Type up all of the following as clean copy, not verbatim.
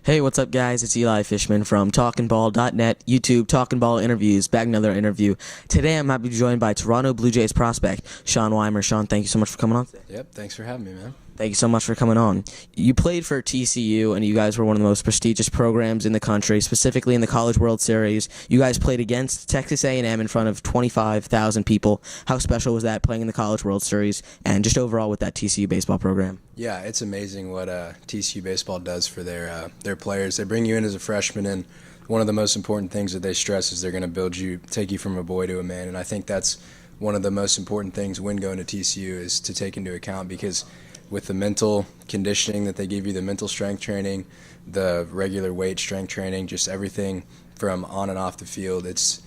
Hey, what's up, guys? It's Eli Fishman from TalkingBall.net, YouTube, Talking Ball Interviews, back another interview. Today, I'm happy to be joined by Toronto Blue Jays prospect, Sean Wymer. Sean, thank you so much for coming on today. Yep, thanks for having me, man. Thank you so much for coming on. You played for TCU, and you guys were one of the most prestigious programs in the country, specifically in the College World Series. You guys played against Texas A&M in front of 25,000 people. How special was that, playing in the College World Series, and just overall with that TCU baseball program? Yeah, it's amazing what TCU baseball does for their players. They bring you in as a freshman, and one of the most important things that they stress is they're going to build you, take you from a boy to a man, and I think that's one of the most important things when going to TCU is to take into account, because with the mental conditioning that they give you, the mental strength training, the regular weight strength training, just everything from on and off the field, it's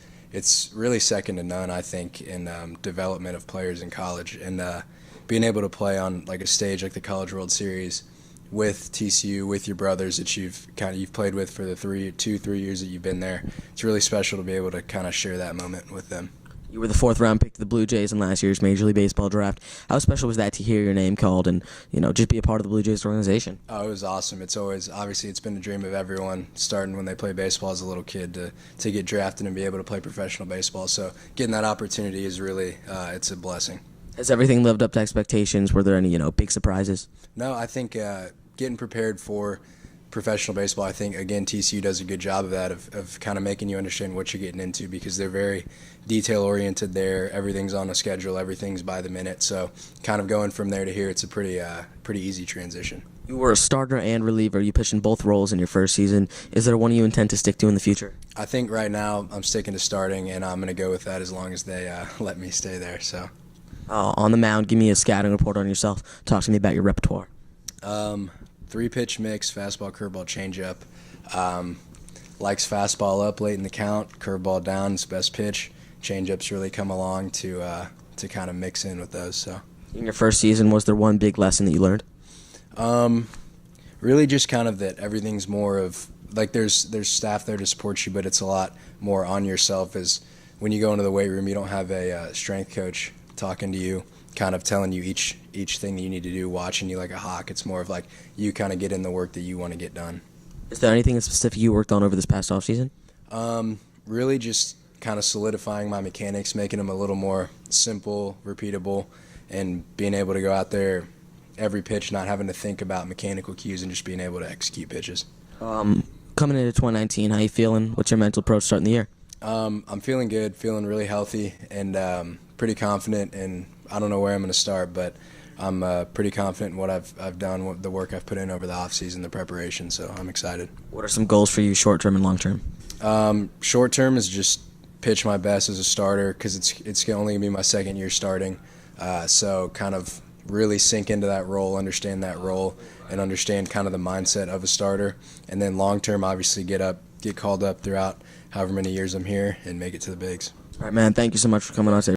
really second to none, I think, in development of players in college. And being able to play on like a stage like the College World Series with TCU, with your brothers that you've played with for the 3 years that you've been there, it's really special to be able to kind of share that moment with them. You were the fourth-round pick to the Blue Jays in last year's Major League Baseball draft. How special was that to hear your name called and, just be a part of the Blue Jays organization? Oh, it was awesome. It's always, obviously, it's been a dream of everyone, starting when they play baseball as a little kid, to get drafted and be able to play professional baseball. So getting that opportunity is really, it's a blessing. Has everything lived up to expectations? Were there any, big surprises? No, I think getting prepared for professional baseball, I think, again, TCU does a good job of that, of kind of making you understand what you're getting into, because they're very detail-oriented there. Everything's on a schedule. Everything's by the minute. So kind of going from there to here, it's a pretty easy transition. You were a starter and reliever. You pitched in both roles in your first season. Is there one you intend to stick to in the future? I think right now I'm sticking to starting, and I'm going to go with that as long as they let me stay there. So. On the mound, give me a scouting report on yourself. Talk to me about your repertoire. 3-pitch mix, fastball, curveball, changeup. Likes fastball up late in the count, curveball down is best pitch. Changeup's really come along to kind of mix in with those. So. In your first season, was there one big lesson that you learned? Really just kind of that everything's more of, like, there's staff there to support you, but it's a lot more on yourself. As when you go into the weight room, you don't have a strength coach talking to you, kind of telling you each thing that you need to do, watching you like a hawk. It's more of like you kind of get in the work that you want to get done. Is there anything in specific you worked on over this past offseason? Really just kind of solidifying my mechanics, making them a little more simple, repeatable, and being able to go out there every pitch, not having to think about mechanical cues, and just being able to execute pitches. Coming into 2019, how you feeling? What's your mental approach starting the year? I'm feeling good, feeling really healthy, and pretty confident. And I don't know where I'm going to start, but I'm pretty confident in what I've done, the work I've put in over the offseason, the preparation. So I'm excited. What are some goals for you, short term and long term? Short term is just pitch my best as a starter, because it's only going to be my second year starting. So kind of really sink into that role, understand that role, and understand kind of the mindset of a starter. And then long term, obviously get called up throughout however many years I'm here and make it to the bigs. All right, man. Thank you so much for coming on today.